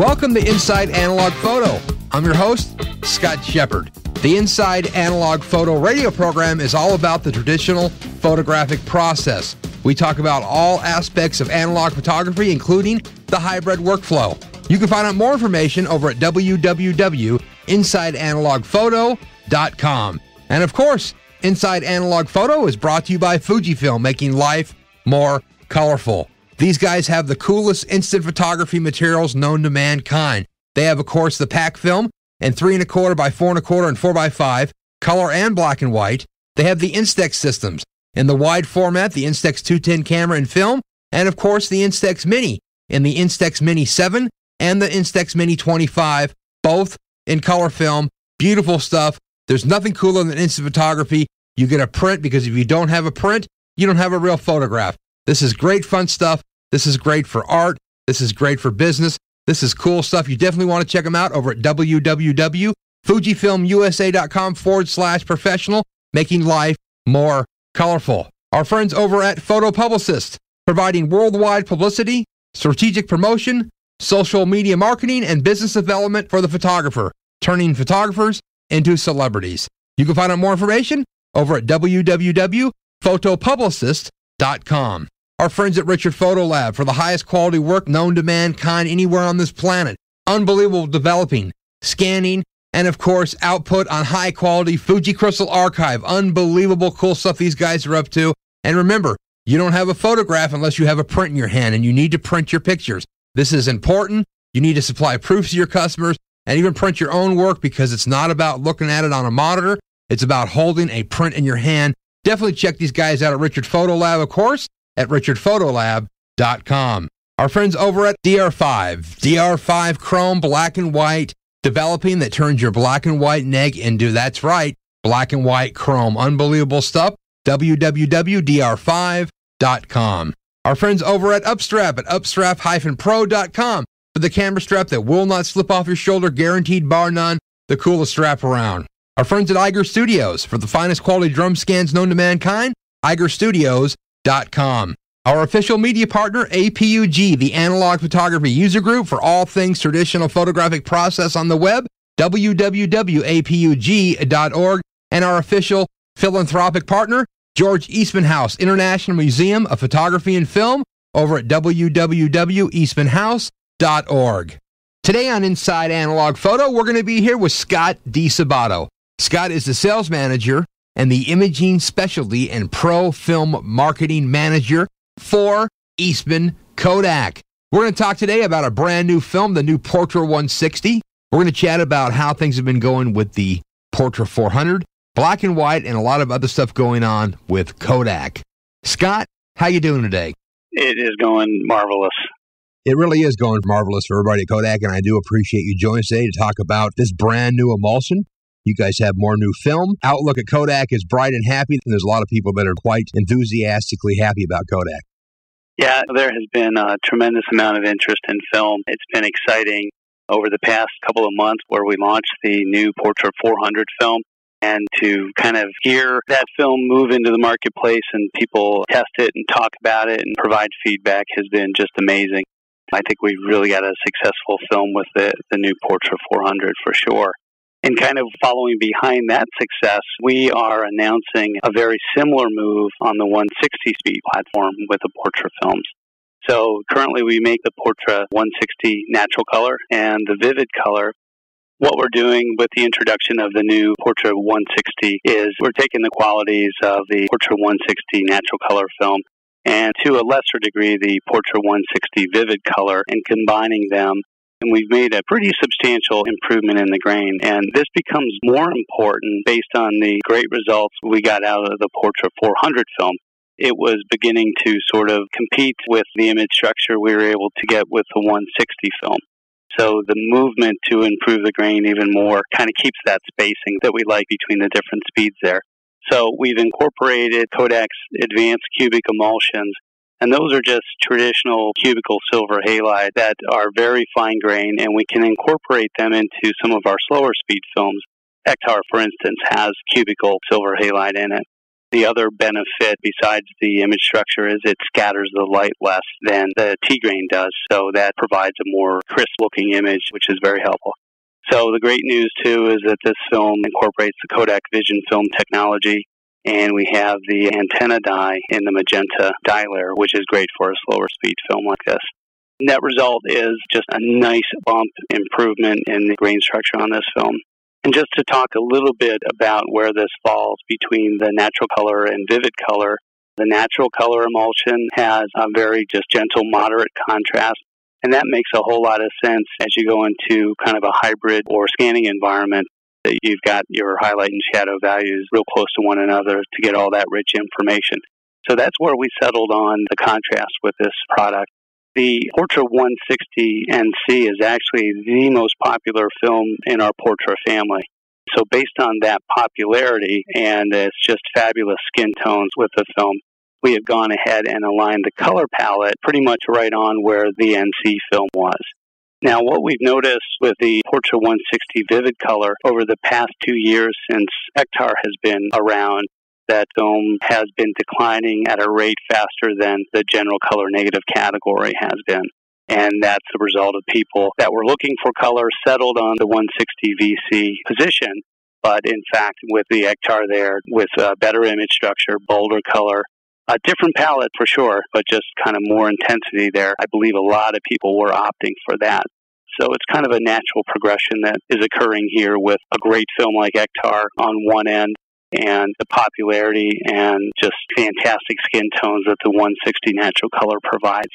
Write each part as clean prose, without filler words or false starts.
Welcome to Inside Analog Photo. I'm your host, Scott Shepard. The Inside Analog Photo radio program is all about the traditional photographic process. We talk about all aspects of analog photography, including the hybrid workflow. You can find out more information over at www.insideanalogphoto.com. And of course, Inside Analog Photo is brought to you by Fujifilm, making life more colorful. These guys have the coolest instant photography materials known to mankind. They have, of course, the pack film and 3¼ by 4¼ and 4x5, color and black and white. They have the Instax systems in the wide format, the Instax 210 camera and film, and of course the Instax Mini in the Instax Mini 7 and the Instax Mini 25, both in color film. Beautiful stuff. There's nothing cooler than instant photography. You get a print, because if you don't have a print, you don't have a real photograph. This is great fun stuff. This is great for art. This is great for business. This is cool stuff. You definitely want to check them out over at www.fujifilmusa.com/professional, making life more colorful. Our friends over at Photo Publicist, providing worldwide publicity, strategic promotion, social media marketing, and business development for the photographer, turning photographers into celebrities. You can find out more information over at www.photopublicist.com. Our friends at Richard Photo Lab, for the highest quality work known to mankind anywhere on this planet. Unbelievable developing, scanning, and of course, output on high quality Fuji Crystal Archive. Unbelievable cool stuff these guys are up to. And remember, you don't have a photograph unless you have a print in your hand, and you need to print your pictures. This is important. You need to supply proofs to your customers and even print your own work, because it's not about looking at it on a monitor. It's about holding a print in your hand. Definitely check these guys out at Richard Photo Lab, of course, at richardphotolab.com. Our friends over at DR5 Chrome Black and White, developing that turns your black and white neg into, that's right, black and white chrome. Unbelievable stuff. www.dr5.com. Our friends over at Upstrap upstrap-pro.com for the camera strap that will not slip off your shoulder, guaranteed bar none, the coolest strap around. Our friends at Iger Studios, for the finest quality drum scans known to mankind, igerstudios.com. Our official media partner, APUG, the Analog Photography User Group, for all things traditional photographic process on the web, www.apug.org. And our official philanthropic partner, George Eastman House International Museum of Photography and Film, over at www.eastmanhouse.org. Today on Inside Analog Photo, we're going to be here with Scott DiSabato. Scott is the sales manager and the imaging specialty and pro film marketing manager for Eastman Kodak. We're going to talk today about a brand new film, the new Portra 160. We're going to chat about how things have been going with the Portra 400, black and white, and a lot of other stuff going on with Kodak. Scott, how you doing today? It is going marvelous. It really is going marvelous for everybody at Kodak, and I do appreciate you joining us today to talk about this brand new emulsion. You guys have more new film. Outlook at Kodak is bright and happy, and there's a lot of people that are quite enthusiastically happy about Kodak. Yeah, there has been a tremendous amount of interest in film. It's been exciting over the past couple of months where we launched the new Portra 400 film, and to kind of hear that film move into the marketplace and people test it and talk about it and provide feedback has been just amazing. I think we've really got a successful film with the new Portra 400 for sure. And kind of following behind that success, we are announcing a very similar move on the 160 speed platform with the Portra films. So currently we make the Portra 160 natural color and the vivid color. What we're doing with the introduction of the new Portra 160 is we're taking the qualities of the Portra 160 natural color film and to a lesser degree the Portra 160 vivid color and combining them. And we've made a pretty substantial improvement in the grain. And this becomes more important based on the great results we got out of the Portra 400 film. It was beginning to sort of compete with the image structure we were able to get with the 160 film. So the movement to improve the grain even more kind of keeps that spacing that we like between the different speeds there. So we've incorporated Kodak's advanced cubic emulsions, and those are just traditional cubical silver halide that are very fine grain, and we can incorporate them into some of our slower speed films. Ektar, for instance, has cubical silver halide in it. The other benefit besides the image structure is it scatters the light less than the T-grain does, so that provides a more crisp-looking image, which is very helpful. So the great news, too, is that this film incorporates the Kodak Vision film technology, and we have the antenna dye in the magenta dye layer, which is great for a slower speed film like this. Net result is just a nice bump improvement in the grain structure on this film. And just to talk a little bit about where this falls between the natural color and vivid color, the natural color emulsion has a very just gentle, moderate contrast. And that makes a whole lot of sense as you go into kind of a hybrid or scanning environment, that you've got your highlight and shadow values real close to one another to get all that rich information. So that's where we settled on the contrast with this product. The Portra 160 NC is actually the most popular film in our Portra family. So based on that popularity, and it's just fabulous skin tones with the film, we have gone ahead and aligned the color palette pretty much right on where the NC film was. Now, what we've noticed with the Portra 160 Vivid Color over the past 2 years since Ektar has been around, that film has been declining at a rate faster than the general color negative category has been. And that's the result of people that were looking for color settled on the 160 VC position. But in fact, with the Ektar there, with a better image structure, bolder color, a different palette for sure, but just kind of more intensity there, I believe a lot of people were opting for that. So it's kind of a natural progression that is occurring here with a great film like Ektar on one end, and the popularity and just fantastic skin tones that the 160 natural color provides.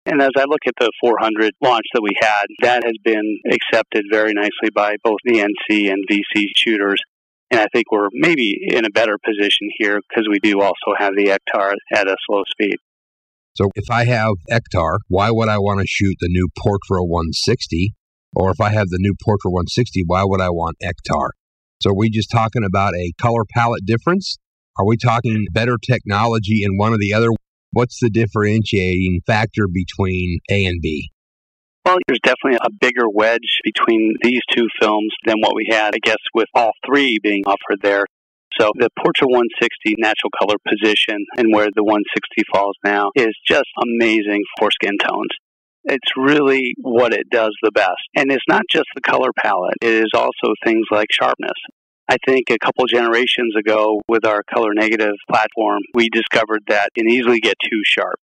And as I look at the 400 launch that we had, that has been accepted very nicely by both the NC and VC shooters. And I think we're maybe in a better position here because we do also have the Ektar at a slow speed. So if I have Ektar, why would I want to shoot the new Portra 160? Or if I have the new Portra 160, why would I want Ektar? So are we just talking about a color palette difference? Are we talking better technology in one or the other? What's the differentiating factor between A and B? Well, there's definitely a bigger wedge between these two films than what we had, I guess, with all three being offered there. So the Portra 160 natural color position and where the 160 falls now is just amazing for skin tones. It's really what it does the best. And it's not just the color palette. It is also things like sharpness. I think a couple generations ago with our color negative platform, we discovered that it can easily get too sharp.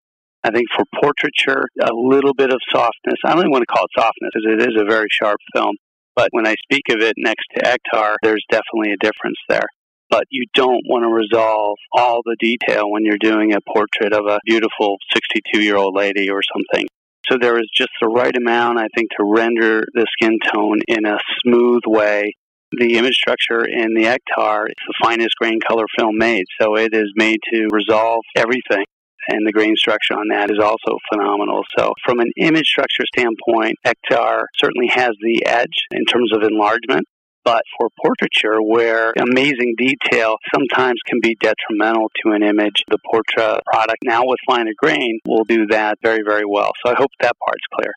I think for portraiture, a little bit of softness. I don't even want to call it softness because it is a very sharp film. But when I speak of it next to Ektar, there's definitely a difference there. But you don't want to resolve all the detail when you're doing a portrait of a beautiful 62-year-old lady or something. So there is just the right amount, I think, to render the skin tone in a smooth way. The image structure in the Ektar is the finest grain color film made, so it is made to resolve everything. And the grain structure on that is also phenomenal. So from an image structure standpoint, Ektar certainly has the edge in terms of enlargement. But for portraiture, where amazing detail sometimes can be detrimental to an image, the Portra product now with finer grain will do that very, very well. So I hope that part's clear.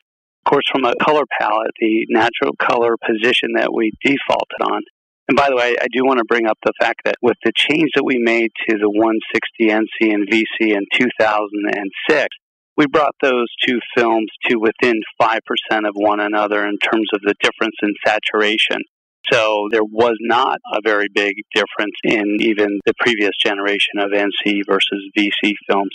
Of course, from a color palette, the natural color position that we defaulted on. And by the way, I do want to bring up the fact that with the change that we made to the 160 NC and VC in 2006, we brought those two films to within 5% of one another in terms of the difference in saturation. So there was not a very big difference in even the previous generation of NC versus VC films.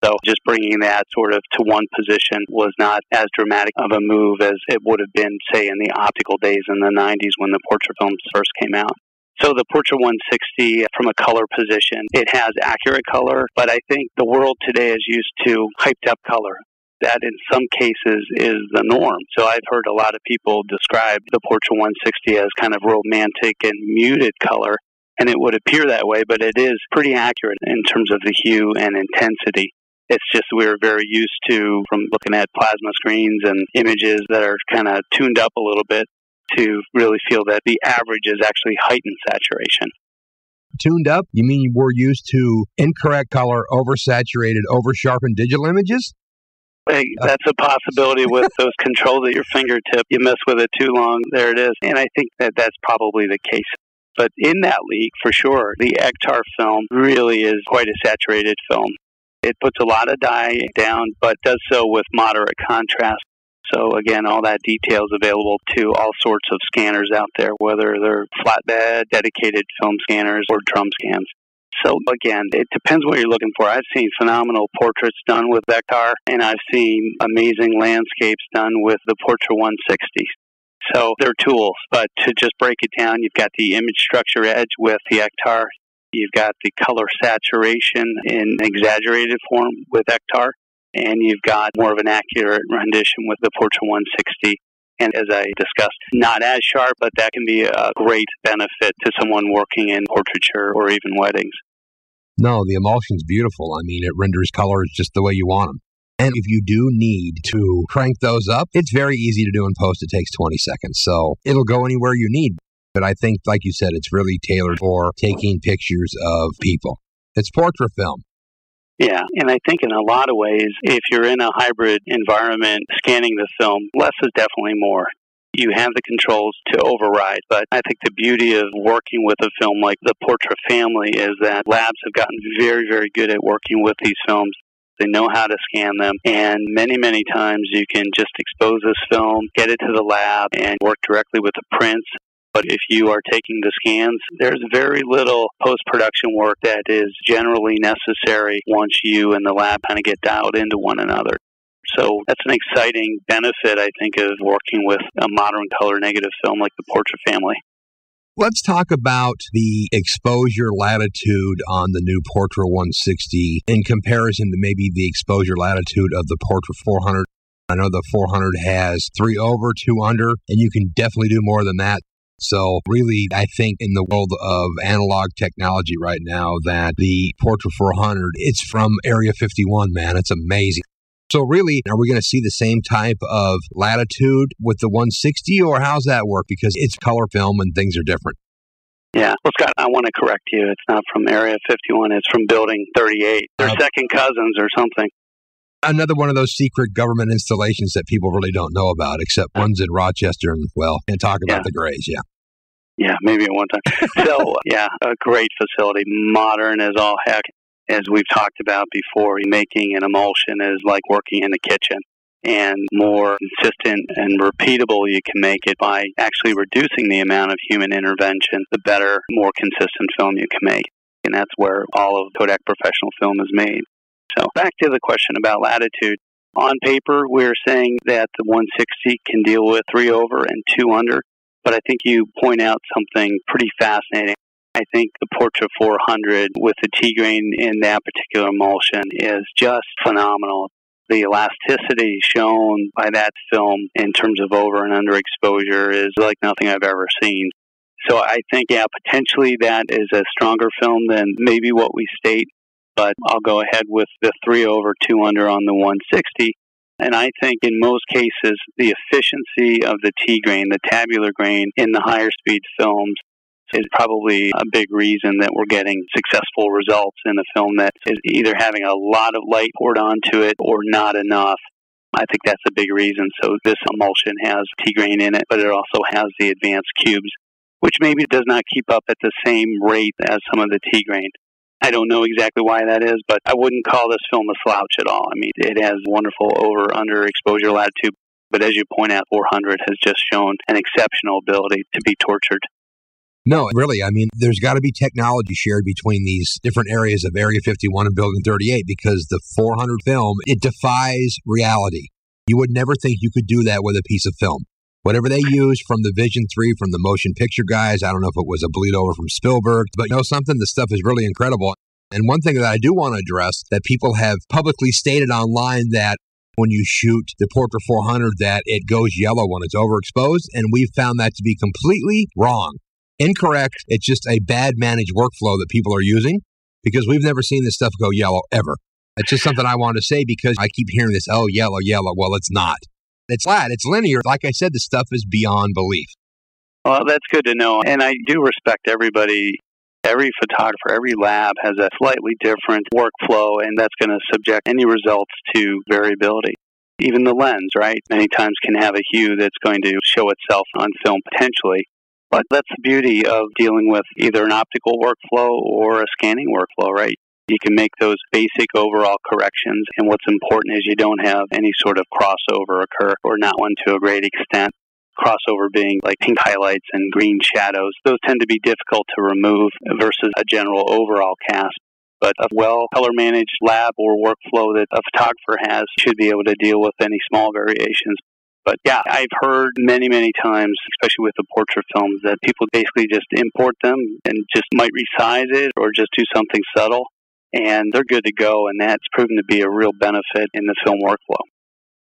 So just bringing that sort of to one position was not as dramatic of a move as it would have been, say, in the optical days in the 90s when the Portra films first came out. So the Portra 160, from a color position, it has accurate color, but I think the world today is used to hyped up color. That in some cases is the norm. So I've heard a lot of people describe the Portra 160 as kind of romantic and muted color, and it would appear that way, but it is pretty accurate in terms of the hue and intensity. It's just we're very used to, from looking at plasma screens and images that are kind of tuned up a little bit, to really feel that the average is actually heightened saturation. Tuned up? You mean we're used to incorrect color, oversaturated, oversharpened digital images? Hey, that's a possibility with those controls at your fingertip. You mess with it too long, there it is. And I think that that's probably the case. But in that league, for sure, the Ektar film really is quite a saturated film. It puts a lot of dye down, but does so with moderate contrast. So again, all that detail is available to all sorts of scanners out there, whether they're flatbed, dedicated film scanners, or drum scans. So again, it depends what you're looking for. I've seen phenomenal portraits done with Ektar, and I've seen amazing landscapes done with the Portra 160. So they're tools, but to just break it down, you've got the image structure edge with the Ektar. You've got the color saturation in exaggerated form with Ektar, and you've got more of an accurate rendition with the Portra 160. And as I discussed, not as sharp, but that can be a great benefit to someone working in portraiture or even weddings. No, the emulsion's beautiful. I mean, it renders colors just the way you want them. And if you do need to crank those up, it's very easy to do in post. It takes 20 seconds. So it'll go anywhere you need. But I think, like you said, it's really tailored for taking pictures of people. It's portrait film. Yeah, and I think in a lot of ways, if you're in a hybrid environment scanning the film, less is definitely more. You have the controls to override, but I think the beauty of working with a film like the Portra family is that labs have gotten very, very good at working with these films. They know how to scan them, and many, many times you can just expose this film, get it to the lab, and work directly with the prints. But if you are taking the scans, there's very little post-production work that is generally necessary once you and the lab kind of get dialed into one another. So that's an exciting benefit, I think, of working with a modern color negative film like the Portra family. Let's talk about the exposure latitude on the new Portra 160 in comparison to maybe the exposure latitude of the Portra 400. I know the 400 has 3 over, 2 under, and you can definitely do more than that. So really, I think in the world of analog technology right now that the Portra 400, it's from Area 51, man. It's amazing. So really, are we going to see the same type of latitude with the 160, or how's that work? Because it's color film and things are different. Yeah. Well, Scott, I want to correct you. It's not from Area 51. It's from Building 38. They're second cousins or something. Another one of those secret government installations that people really don't know about, except one's in Rochester and, well, and talk about the Grays, Yeah, maybe at one time. So, yeah, a great facility, modern as all heck. As we've talked about before, making an emulsion is like working in the kitchen. And more consistent and repeatable you can make it by actually reducing the amount of human intervention, the better, more consistent film you can make. And that's where all of Kodak Professional Film is made. So back to the question about latitude. On paper, we're saying that the 160 can deal with 3 over and 2 under. But I think you point out something pretty fascinating. I think the Portra 400 with the T-grain in that particular emulsion is just phenomenal. The elasticity shown by that film in terms of over and under exposure is like nothing I've ever seen. So I think, potentially that is a stronger film than maybe what we state, but I'll go ahead with the 3 over, 2 under on the 160. And I think in most cases, the efficiency of the T-grain, the tabular grain in the higher speed films is probably a big reason that we're getting successful results in a film that is either having a lot of light poured onto it or not enough. I think that's a big reason. So this emulsion has T-grain in it, but it also has the advanced cubes, which maybe does not keep up at the same rate as some of the T-grain. I don't know exactly why that is, but I wouldn't call this film a slouch at all. I mean, it has wonderful over-under exposure latitude, but as you point out, 400 has just shown an exceptional ability to be tortured. No, really. I mean, there's got to be technology shared between these different areas of Area 51 and Building 38 because the 400 film, it defies reality. You would never think you could do that with a piece of film. Whatever they use from the Vision 3, from the motion picture guys, I don't know if it was a bleed over from Spielberg, but you know something? The stuff is really incredible. And one thing that I do want to address that people have publicly stated online that when you shoot the Portra 400 that it goes yellow when it's overexposed, and we've found that to be completely wrong. Incorrect. It's just a bad managed workflow that people are using because we've never seen this stuff go yellow ever. It's just something I want to say because I keep hearing this, oh, yellow, yellow. Well, it's not. It's flat. It's linear. Like I said, the stuff is beyond belief. Well, that's good to know. And I do respect everybody. Every photographer, every lab has a slightly different workflow, and that's going to subject any results to variability. Even the lens, right, many times can have a hue that's going to show itself on film potentially. But that's the beauty of dealing with either an optical workflow or a scanning workflow, right? You can make those basic overall corrections, and what's important is you don't have any sort of crossover occur, or not one to a great extent. Crossover being like pink highlights and green shadows. Those tend to be difficult to remove versus a general overall cast. But a well color-managed lab or workflow that a photographer has should be able to deal with any small variations. But yeah, I've heard many, many times, especially with the portrait films, that people basically just import them and just might resize it or just do something subtle, and they're good to go, and that's proven to be a real benefit in the film workflow.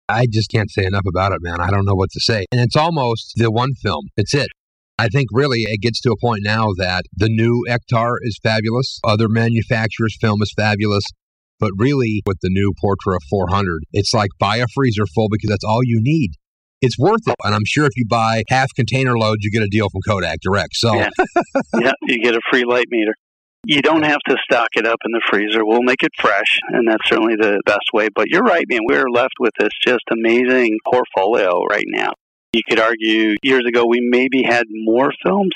I just can't say enough about it, man. I don't know what to say. And it's almost the one film. It's it. I think really it gets to a point now that the new Ektar is fabulous. Other manufacturers' film is fabulous. But really, with the new Portra 400, it's like buy a freezer full because that's all you need. It's worth it. And I'm sure if you buy half container loads, you get a deal from Kodak Direct. So yeah, you get a free light meter. You don't have to stock it up in the freezer. We'll make it fresh, and that's certainly the best way. But you're right, man. We're left with this just amazing portfolio right now. You could argue years ago we maybe had more films,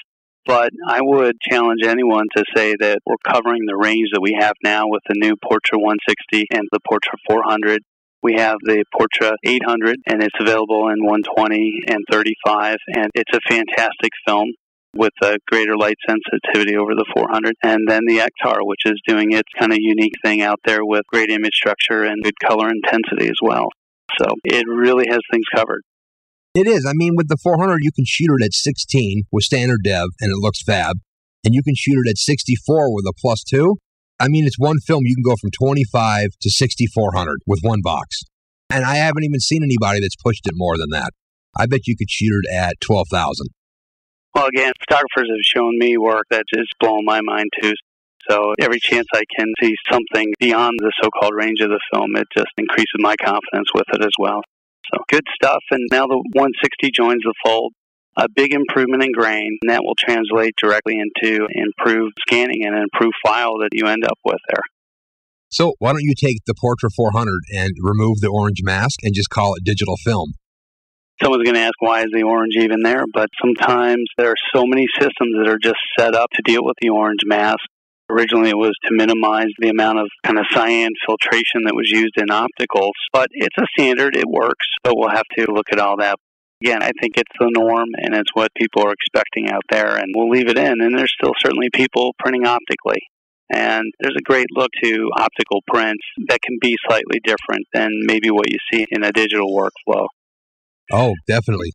but I would challenge anyone to say that we're covering the range that we have now with the new Portra 160 and the Portra 400. We have the Portra 800, and it's available in 120 and 35, and it's a fantastic film with a greater light sensitivity over the 400. And then the Ektar, which is doing its kind of unique thing out there with great image structure and good color intensity as well. So it really has things covered. It is. I mean, with the 400, you can shoot it at 16 with standard dev, and it looks fab. And you can shoot it at 64 with a +2. I mean, it's one film. You can go from 25 to 6400 with one box. And I haven't even seen anybody that's pushed it more than that. I bet you could shoot it at 12,000. Well, again, photographers have shown me work that is blowing my mind, too. So every chance I can see something beyond the so-called range of the film, it just increases my confidence with it as well. So good stuff. And now the 160 joins the fold. A big improvement in grain, and that will translate directly into improved scanning and an improved file that you end up with there. So why don't you take the Portra 400 and remove the orange mask and just call it digital film? Someone's going to ask, why is the orange even there? But sometimes there are so many systems that are just set up to deal with the orange mask. Originally, it was to minimize the amount of kind of cyan filtration that was used in opticals. But it's a standard. It works. But we'll have to look at all that. Again, I think it's the norm, and it's what people are expecting out there. And we'll leave it in. And there's still certainly people printing optically. And there's a great look to optical prints that can be slightly different than maybe what you see in a digital workflow. Oh, definitely.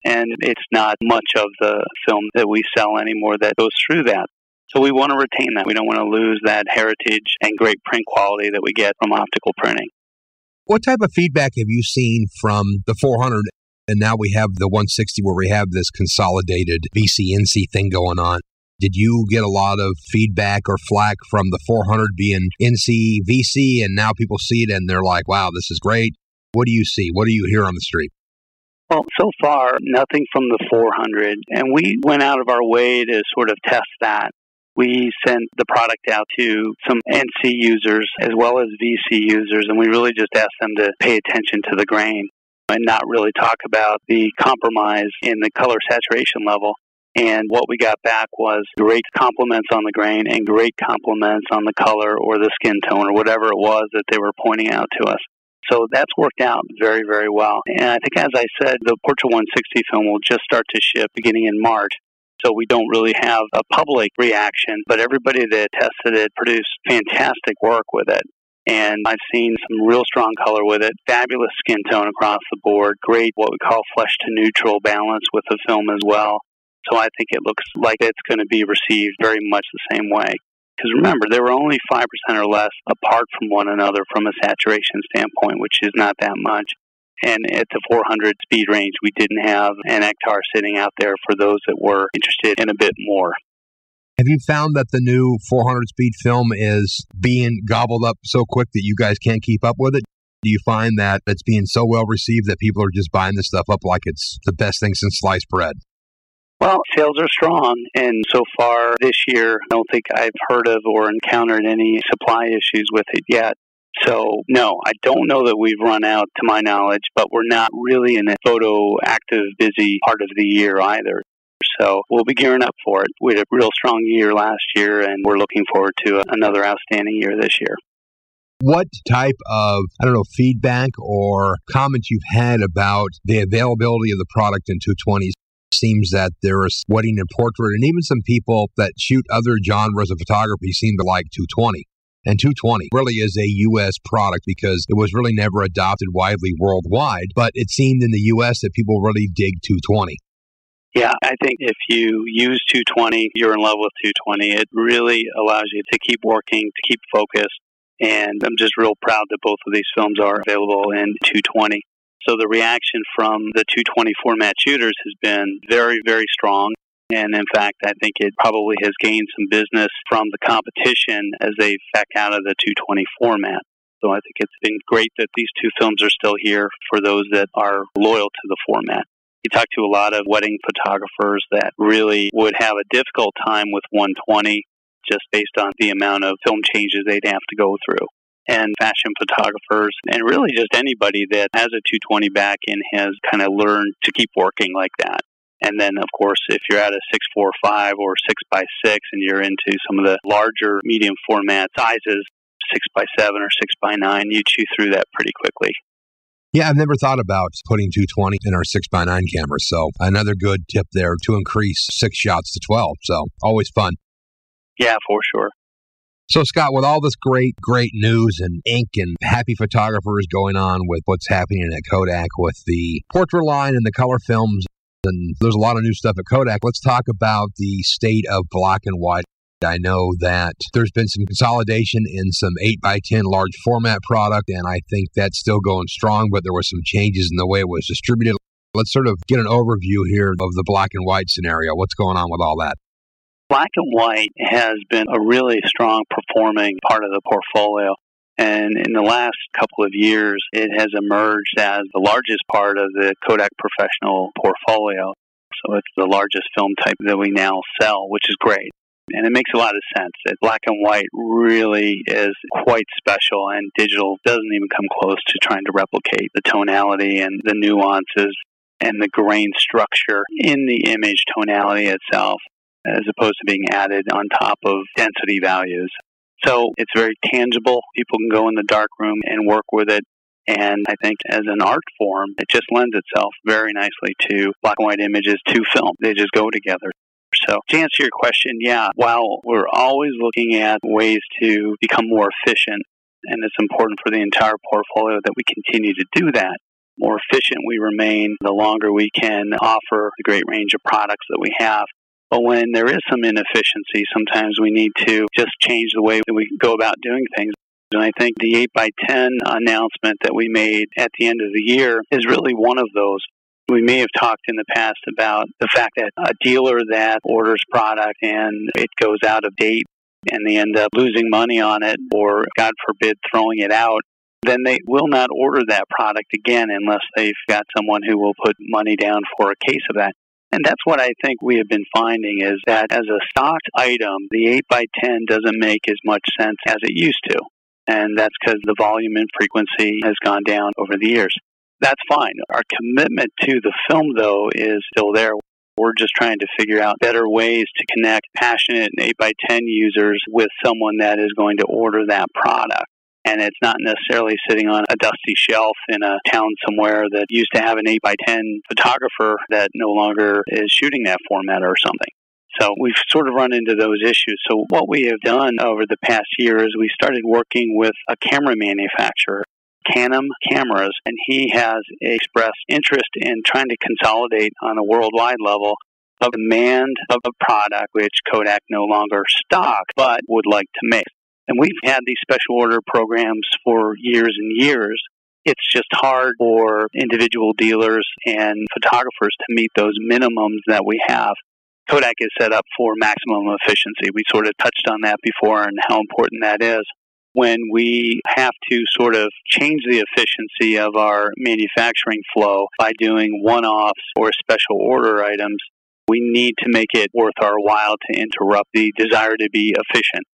And it's not much of the film that we sell anymore that goes through that. So we want to retain that. We don't want to lose that heritage and great print quality that we get from optical printing. What type of feedback have you seen from the 400? And now we have the 160 where we have this consolidated VC-NC thing going on. Did you get a lot of feedback or flack from the 400 being NC, VC, and now people see it and they're like, wow, this is great? What do you see? What do you hear on the street? Well, so far, nothing from the 400. And we went out of our way to sort of test that. We sent the product out to some NC users as well as VC users, and we really just asked them to pay attention to the grain and not really talk about the compromise in the color saturation level. And what we got back was great compliments on the grain and great compliments on the color or the skin tone or whatever it was that they were pointing out to us. So that's worked out very, very well. And I think, as I said, the Portra 160 film will just start to ship beginning in March. So we don't really have a public reaction, but everybody that tested it produced fantastic work with it. And I've seen some real strong color with it, fabulous skin tone across the board, great what we call flesh to neutral balance with the film as well. So I think it looks like it's going to be received very much the same way. Because remember, they were only 5% or less apart from one another from a saturation standpoint, which is not that much. And at the 400 speed range, we didn't have an Ektar sitting out there for those that were interested in a bit more. Have you found that the new 400 speed film is being gobbled up so quick that you guys can't keep up with it? Do you find that it's being so well received that people are just buying this stuff up like it's the best thing since sliced bread? Well, sales are strong, and so far this year, I don't think I've heard of or encountered any supply issues with it yet. So, no, I don't know that we've run out, to my knowledge, but we're not really in a photo active, busy part of the year either. So we'll be gearing up for it. We had a real strong year last year, and we're looking forward to another outstanding year this year. What type of, feedback or comments you've had about the availability of the product in 220s? Seems that there is wedding and portrait, and even some people that shoot other genres of photography seem to like 220. And 220 really is a U.S. product because it was really never adopted widely worldwide, but it seemed in the U.S. that people really dig 220. Yeah, I think if you use 220, you're in love with 220. It really allows you to keep working, to keep focused, and I'm just real proud that both of these films are available in 220. So the reaction from the 220 format shooters has been very, very strong. And in fact, I think it probably has gained some business from the competition as they back out of the 220 format. So I think it's been great that these two films are still here for those that are loyal to the format. You talk to a lot of wedding photographers that really would have a difficult time with 120 just based on the amount of film changes they'd have to go through. And fashion photographers, and really just anybody that has a 220 back and has kind of learned to keep working like that. And then, of course, if you're at a 6.45 or 6x6 and you're into some of the larger medium format sizes, 6x7 or 6x9, you chew through that pretty quickly. Yeah, I've never thought about putting 220 in our 6x9 camera. So another good tip there to increase 6 shots to 12. So always fun. Yeah, for sure. So, Scott, with all this great news and ink and happy photographers going on with what's happening at Kodak with the portrait line and the color films, and there's a lot of new stuff at Kodak, let's talk about the state of black and white. I know that there's been some consolidation in some 8x10 large format product, and I think that's still going strong, but there were some changes in the way it was distributed. Let's sort of get an overview here of the black and white scenario. What's going on with all that? Black and white has been a really strong performing part of the portfolio. And in the last couple of years, it has emerged as the largest part of the Kodak Professional portfolio. So it's the largest film type that we now sell, which is great. And it makes a lot of sense. That black and white really is quite special, and digital doesn't even come close to trying to replicate the tonality and the nuances and the grain structure in the image tonality itself, as opposed to being added on top of density values. So it's very tangible. People can go in the darkroom and work with it. And I think as an art form, it just lends itself very nicely to black and white images to film. They just go together. So to answer your question, yeah, while we're always looking at ways to become more efficient, and it's important for the entire portfolio that we continue to do that, more efficient we remain, the longer we can offer the great range of products that we have. But when there is some inefficiency, sometimes we need to just change the way that we go about doing things. And I think the 8x10 announcement that we made at the end of the year is really one of those. We may have talked in the past about the fact that a dealer that orders product and it goes out of date and they end up losing money on it or, God forbid, throwing it out, then they will not order that product again unless they've got someone who will put money down for a case of that. And that's what I think we have been finding is that as a stocked item, the 8x10 doesn't make as much sense as it used to. And that's because the volume and frequency has gone down over the years. That's fine. Our commitment to the film, though, is still there. We're just trying to figure out better ways to connect passionate 8x10 users with someone that is going to order that product. And it's not necessarily sitting on a dusty shelf in a town somewhere that used to have an 8x10 photographer that no longer is shooting that format or something. So we've sort of run into those issues. So what we have done over the past year is we started working with a camera manufacturer, Canon Cameras, and he has expressed interest in trying to consolidate on a worldwide level of demand of a product which Kodak no longer stock but would like to make. And we've had these special order programs for years and years. It's just hard for individual dealers and photographers to meet those minimums that we have. Kodak is set up for maximum efficiency. We sort of touched on that before and how important that is. When we have to sort of change the efficiency of our manufacturing flow by doing one-offs or special order items, we need to make it worth our while to interrupt the desire to be efficient.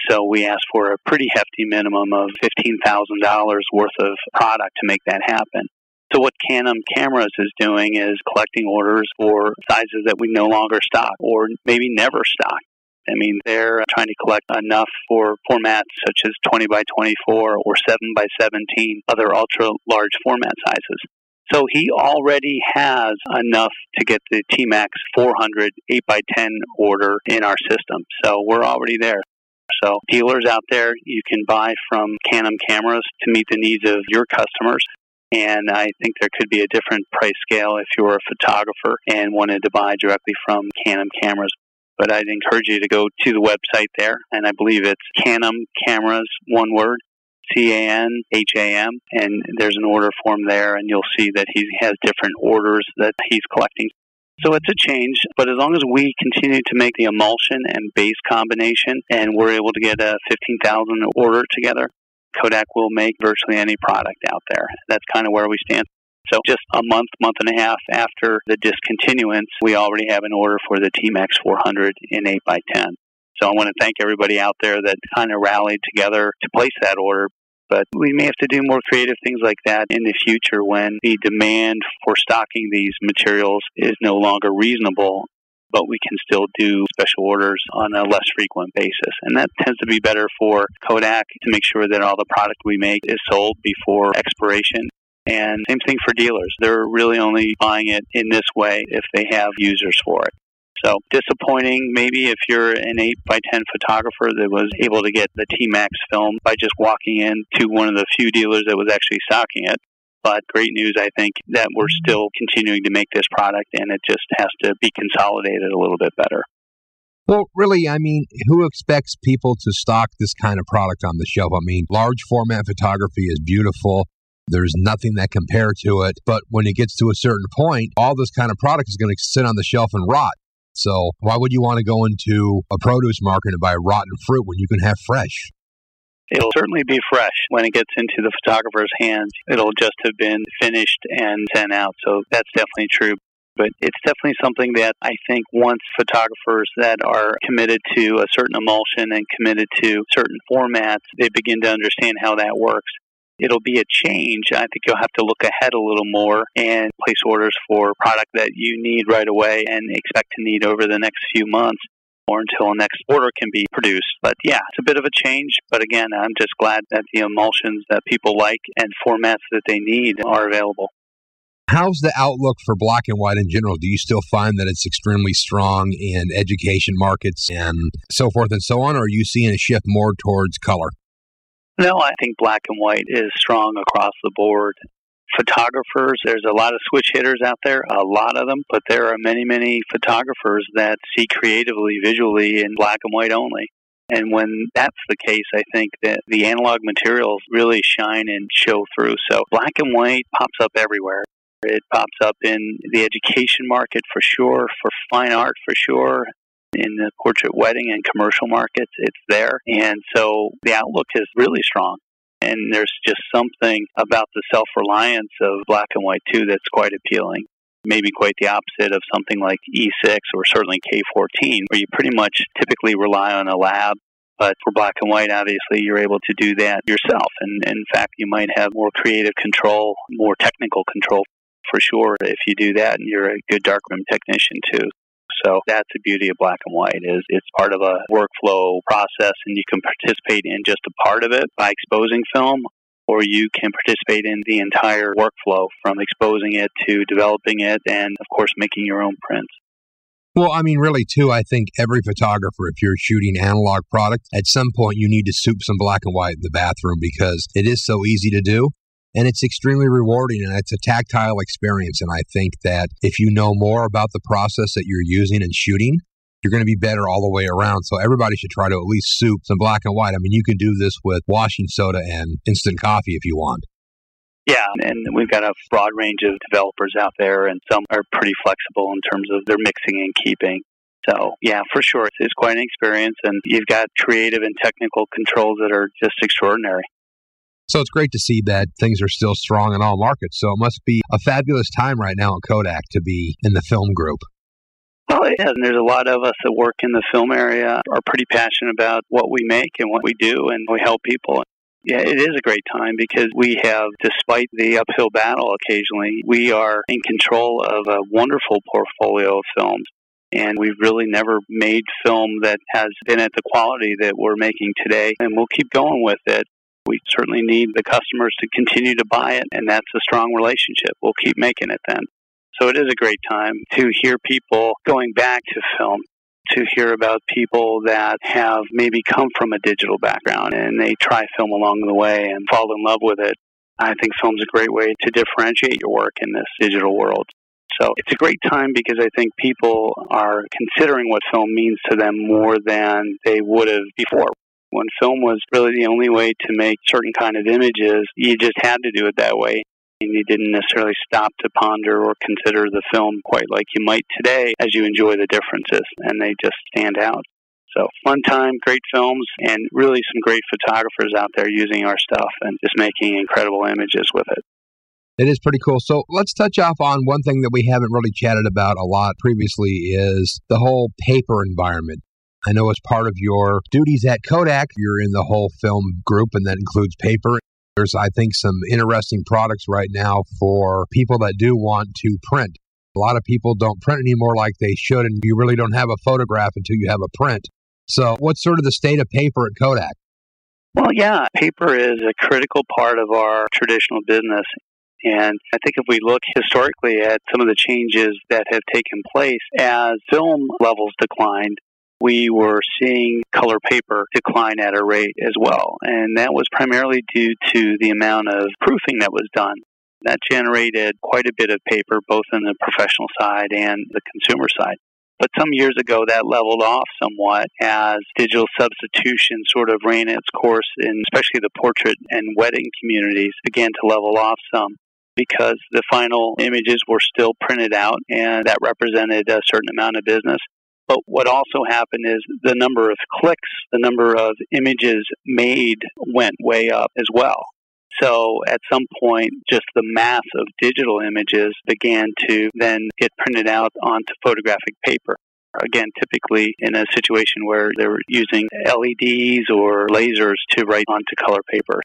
So we ask for a pretty hefty minimum of $15,000 worth of product to make that happen. So what Canon Cameras is doing is collecting orders for sizes that we no longer stock or maybe never stock. I mean, they're trying to collect enough for formats such as 20 by 24 or 7 by 17, other ultra-large format sizes. So he already has enough to get the T-Max 400 8 by 10 order in our system. So we're already there. So dealers out there, you can buy from Canon Cameras to meet the needs of your customers. And I think there could be a different price scale if you're a photographer and wanted to buy directly from Canon Cameras. But I'd encourage you to go to the website there, and I believe it's Canon Cameras, one word, CANHAM, and there's an order form there, and you'll see that he has different orders that he's collecting. So it's a change, but as long as we continue to make the emulsion and base combination, and we're able to get a 15,000 order together, Kodak will make virtually any product out there. That's kind of where we stand. So just a month and a half after the discontinuance, we already have an order for the T-Max 400 in 8 by 10. So I want to thank everybody out there that kind of rallied together to place that order. But we may have to do more creative things like that in the future when the demand for stocking these materials is no longer reasonable, but we can still do special orders on a less frequent basis. And that tends to be better for Kodak to make sure that all the product we make is sold before expiration. And same thing for dealers. They're really only buying it in this way if they have users for it. So disappointing maybe if you're an 8 by 10 photographer that was able to get the T-Max film by just walking into one of the few dealers that was actually stocking it. But great news, I think, that we're still continuing to make this product, and it just has to be consolidated a little bit better. Well, really, I mean, who expects people to stock this kind of product on the shelf? I mean, large format photography is beautiful. There's nothing that compare to it. But when it gets to a certain point, all this kind of product is going to sit on the shelf and rot. So why would you want to go into a produce market and buy rotten fruit when you can have fresh? It'll certainly be fresh when it gets into the photographer's hands. It'll just have been finished and sent out. So that's definitely true. But it's definitely something that I think once photographers that are committed to a certain emulsion and committed to certain formats, they begin to understand how that works. It'll be a change. I think you'll have to look ahead a little more and place orders for product that you need right away and expect to need over the next few months or until a next order can be produced. But yeah, it's a bit of a change. But again, I'm just glad that the emulsions that people like and formats that they need are available. How's the outlook for black and white in general? Do you still find that it's extremely strong in education markets and so forth and so on, or are you seeing a shift more towards color? No, I think black and white is strong across the board. Photographers, there's a lot of switch hitters out there, a lot of them, but there are many, many photographers that see creatively, visually in black and white only. And when that's the case, I think that the analog materials really shine and show through. So black and white pops up everywhere. It pops up in the education market for sure, for fine art for sure. In the portrait wedding and commercial markets, it's there. And so the outlook is really strong. And there's just something about the self-reliance of black and white, too, that's quite appealing. Maybe quite the opposite of something like E6 or certainly K14, where you pretty much typically rely on a lab. But for black and white, obviously, you're able to do that yourself. And in fact, you might have more creative control, more technical control for sure if you do that. And you're a good darkroom technician, too. So that's the beauty of black and white is it's part of a workflow process, and you can participate in just a part of it by exposing film, or you can participate in the entire workflow from exposing it to developing it and, of course, making your own prints. Well, I mean, really, too, I think every photographer, if you're shooting analog product, at some point you need to soup some black and white in the bathroom because it is so easy to do. And it's extremely rewarding, and it's a tactile experience. And I think that if you know more about the process that you're using and shooting, you're going to be better all the way around. So everybody should try to at least soup some black and white. I mean, you can do this with washing soda and instant coffee if you want. Yeah, and we've got a broad range of developers out there, and some are pretty flexible in terms of their mixing and keeping. So, yeah, for sure, it's quite an experience, and you've got creative and technical controls that are just extraordinary. So it's great to see that things are still strong in all markets. So it must be a fabulous time right now at Kodak to be in the film group. Well, it is. And there's a lot of us that work in the film area are pretty passionate about what we make and what we do, and we help people. Yeah, it is a great time because we have, despite the uphill battle occasionally, we are in control of a wonderful portfolio of films. And we've really never made film that has been at the quality that we're making today, and we'll keep going with it. We certainly need the customers to continue to buy it, and that's a strong relationship. We'll keep making it then. So it is a great time to hear people going back to film, to hear about people that have maybe come from a digital background and they try film along the way and fall in love with it. I think film's a great way to differentiate your work in this digital world. So it's a great time because I think people are considering what film means to them more than they would have before. When film was really the only way to make certain kind of images, you just had to do it that way. And you didn't necessarily stop to ponder or consider the film quite like you might today as you enjoy the differences, and they just stand out. So fun time, great films, and really some great photographers out there using our stuff and just making incredible images with it. It is pretty cool. So let's touch off on one thing that we haven't really chatted about a lot previously is the whole paper environment. I know as part of your duties at Kodak, you're in the whole film group, and that includes paper. There's, I think, some interesting products right now for people that do want to print. A lot of people don't print anymore like they should, and you really don't have a photograph until you have a print. So what's sort of the state of paper at Kodak? Well, yeah, paper is a critical part of our traditional business. And I think if we look historically at some of the changes that have taken place as film levels declined, we were seeing color paper decline at a rate as well. And that was primarily due to the amount of proofing that was done. That generated quite a bit of paper, both in the professional side and the consumer side. But some years ago, that leveled off somewhat as digital substitution sort of ran its course in especially the portrait and wedding communities began to level off some because the final images were still printed out, and that represented a certain amount of business. But what also happened is the number of clicks, the number of images made went way up as well. So at some point, just the mass of digital images began to then get printed out onto photographic paper. Again, typically in a situation where they were using LEDs or lasers to write onto color paper.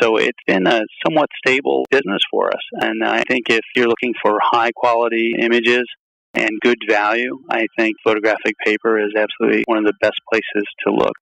So it's been a somewhat stable business for us. And I think if you're looking for high quality images and good value, I think photographic paper is absolutely one of the best places to look.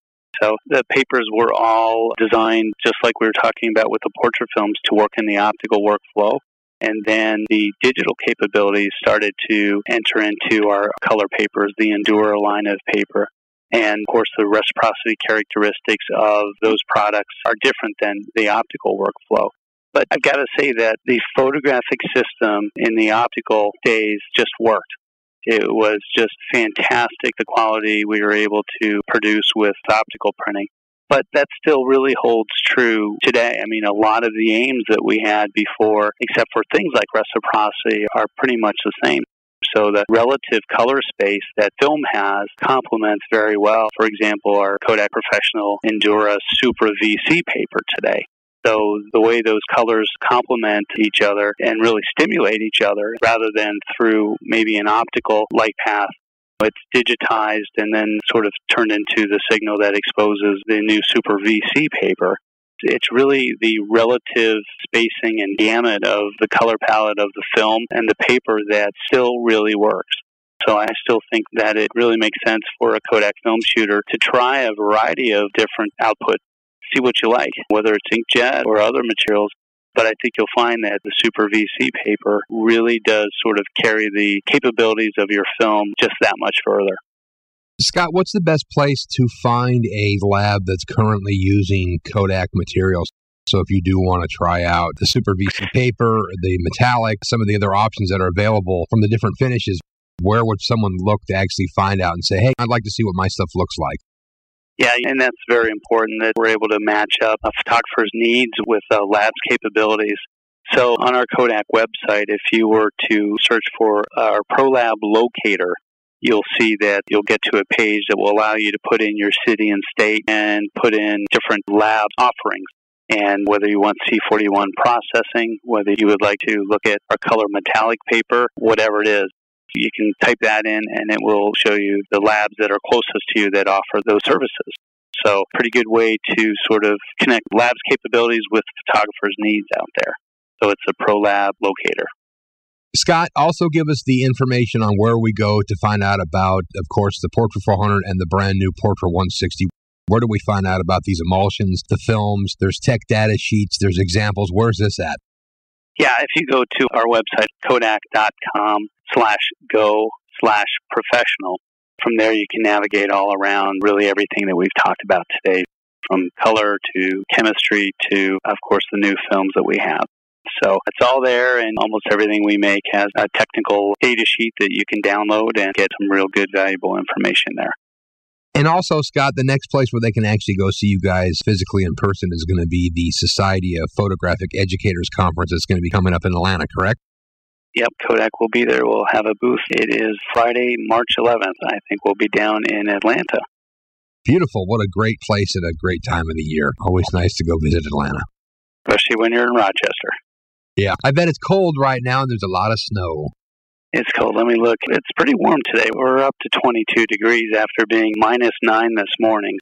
So the papers were all designed, just like we were talking about with the portrait films, to work in the optical workflow. And then the digital capabilities started to enter into our color papers, the Endura line of paper. And, of course, the reciprocity characteristics of those products are different than the optical workflow. But I've got to say that the photographic system in the optical days just worked. It was just fantastic, the quality we were able to produce with optical printing. But that still really holds true today. I mean, a lot of the aims that we had before, except for things like reciprocity, are pretty much the same. So the relative color space that film has complements very well, for example, our Kodak Professional Endura Supra VC paper today. So the way those colors complement each other and really stimulate each other rather than through maybe an optical light path, it's digitized and then sort of turned into the signal that exposes the new Super VC paper. It's really the relative spacing and gamut of the color palette of the film and the paper that still really works. So I still think that it really makes sense for a Kodak film shooter to try a variety of different output. See what you like, whether it's inkjet or other materials. But I think you'll find that the Super VC paper really does sort of carry the capabilities of your film just that much further. Scott, what's the best place to find a lab that's currently using Kodak materials? So if you do want to try out the Super VC paper, the metallic, some of the other options that are available from the different finishes, where would someone look to actually find out and say, hey, I'd like to see what my stuff looks like? Yeah, and that's very important that we're able to match up a photographer's needs with a lab's capabilities. So on our Kodak website, if you were to search for our ProLab locator, you'll see that you'll get to a page that will allow you to put in your city and state and put in different lab offerings. And whether you want C41 processing, whether you would like to look at our color metallic paper, whatever it is, you can type that in and it will show you the labs that are closest to you that offer those services. So pretty good way to sort of connect lab's capabilities with photographers' needs out there. So it's a ProLab locator. Scott, also give us the information on where we go to find out about, of course, the Portrait 400 and the brand new Portrait 160. Where do we find out about these emulsions, the films? There's tech data sheets, there's examples. Where's this at? Yeah, if you go to our website, kodak.com/go/professional, from there you can navigate all around really everything that we've talked about today, from color to chemistry to, of course, the new films that we have. So it's all there, and almost everything we make has a technical data sheet that you can download and get some real good, valuable information there. And also, Scott, the next place where they can actually go see you guys physically in person is going to be the Society of Photographic Educators Conference that's going to be coming up in Atlanta, correct? Yep, Kodak will be there. We'll have a booth. It is Friday, March 11th. I think we'll be down in Atlanta. Beautiful. What a great place at a great time of the year. Always nice to go visit Atlanta. Especially when you're in Rochester. Yeah, I bet it's cold right now and there's a lot of snow. It's cold. Let me look. It's pretty warm today. We're up to 22 degrees after being -9 this morning.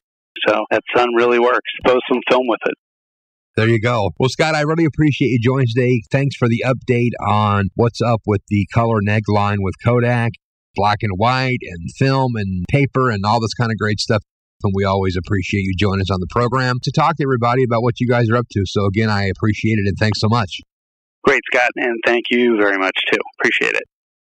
So that sun really works. Post some film with it. There you go. Well, Scott, I really appreciate you joining today. Thanks for the update on what's up with the color neg line with Kodak, black and white and film and paper and all this kind of great stuff. And we always appreciate you joining us on the program to talk to everybody about what you guys are up to. So again, I appreciate it and thanks so much. Great, Scott, and thank you very much, too. Appreciate it.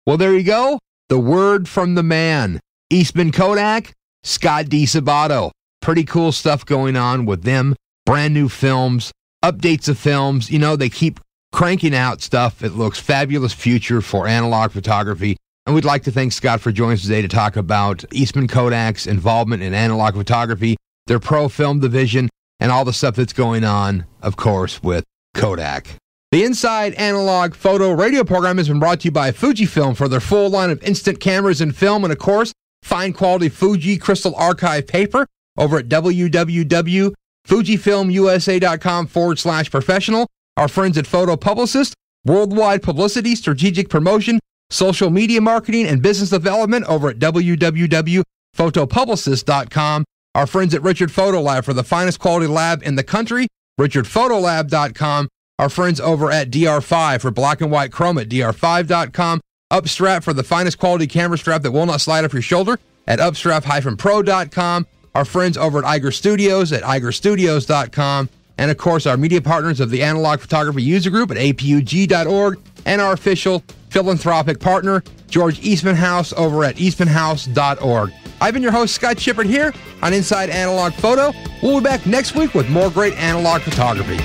Well, there you go. The word from the man. Eastman Kodak, Scott DiSabato. Pretty cool stuff going on with them. Brand new films, updates of films. You know, they keep cranking out stuff. It looks fabulous future for analog photography. And we'd like to thank Scott for joining us today to talk about Eastman Kodak's involvement in analog photography, their pro film division, and all the stuff that's going on, of course, with Kodak. The Inside Analog Photo Radio program has been brought to you by Fujifilm for their full line of instant cameras and film, and of course, fine quality Fuji Crystal Archive paper over at www.fujifilmusa.com/professional. Our friends at Photo Publicist, worldwide publicity, strategic promotion, social media marketing, and business development over at www.photopublicist.com. Our friends at Richard Photo Lab for the finest quality lab in the country, richardphotolab.com. Our friends over at DR5 for black and white chrome at dr5.com. Upstrap for the finest quality camera strap that will not slide off your shoulder at upstrap-pro.com. Our friends over at Iger Studios at igerstudios.com. And of course, our media partners of the Analog Photography User Group at apug.org. And our official philanthropic partner, George Eastman House over at eastmanhouse.org. I've been your host, Scott Shippert, here on Inside Analog Photo. We'll be back next week with more great analog photography.